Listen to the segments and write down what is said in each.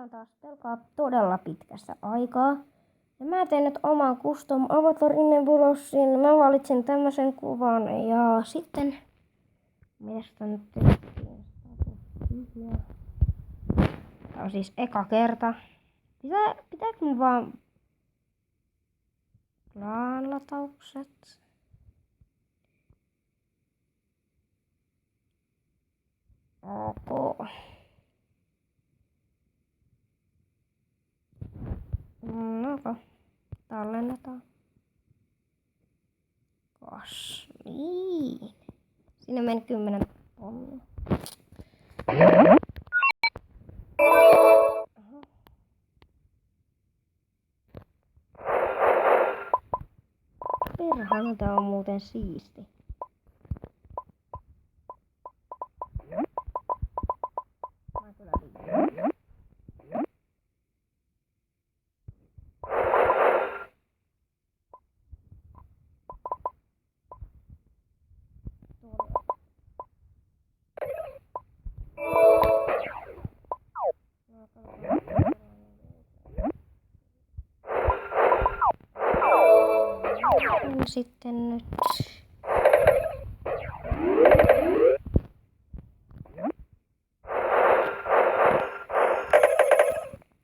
Palaan taas pelkaa todella pitkästä aikaa. Ja mä teen nyt oman custom avatarin Nebulosin. Mä valitsin tämmöisen kuvan ja sitten... Miestä nyt tehtiin? Tää on siis eka kerta. Pitääkö mun vaan... Klanlataukset? Ok. No, tallennetaan. Niin. Siinä meni 10 tonnia. Perhana, tää on muuten siisti. Mä kyllä tiedän. Sitten nyt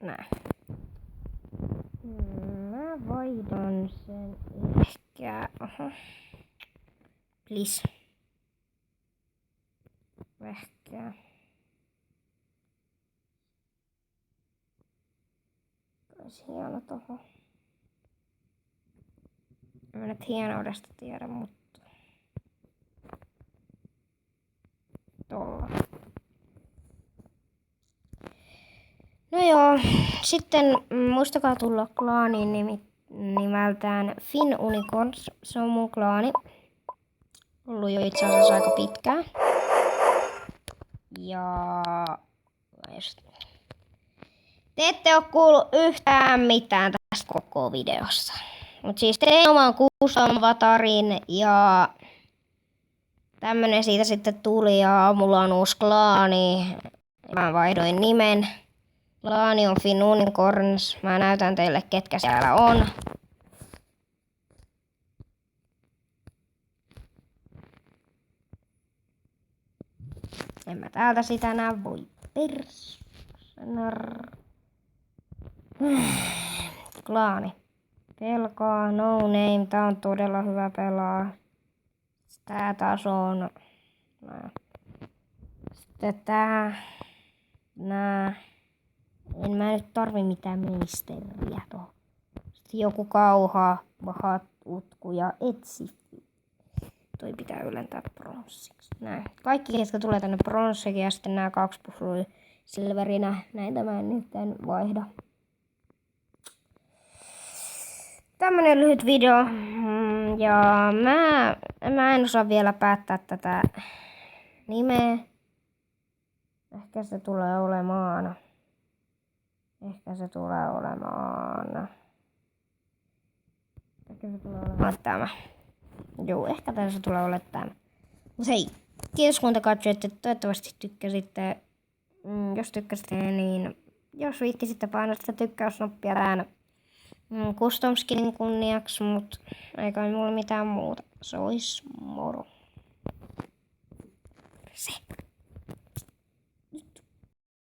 näin. Mä vaihdan sen ehkä. Please. Ehkä. Olisi hieno toho. Mä nyt hienoudesta tiedä, mutta tolla. No joo, sitten muistakaa tulla klaaniin nimeltään Finn Unicorns. Se on mun klaani. Ollut jo itse asiassa aika pitkään. Ja te ette oo kuullut yhtään mitään tästä koko videosta. Mut siis tein oman custom avatarin ja tämmönen siitä sitten tuli ja mulla on uusi klaani. Mä vaihdoin nimen. Klaani on Finn Unicorns. Mä näytän teille ketkä siellä on. En mä täältä sitä näe, voi klaani. Pelkaa, no name, tää on todella hyvä pelaa. Tää taas on... Sitten tää... Nää... En mä nyt tarvi mitään ministeriä tohon. Sitten joku kauha, vahat, utku ja etsi. Toi pitää ylentää pronssiksi. Näin. Kaikki ketkä tulee tänne pronssikin ja sitten nää 2 pusui silverinä. Näitä mä en nyt vaihda. Tämmönen lyhyt video. Ja mä en osaa vielä päättää tätä nimeä. Ehkä se tulee olemaan. Tämä. Joo, ehkä tässä tulee olemaan tämä. Mutta hei, kiitos kun te katsoitte. Toivottavasti tykkäsitte. Jos tykkäsitte, niin jos viittisitte painaa sitä tykkäysnappia täällä custom skinin kunniaksi, mutta ei kai mulla mitään muuta. Se olisi moro. Se.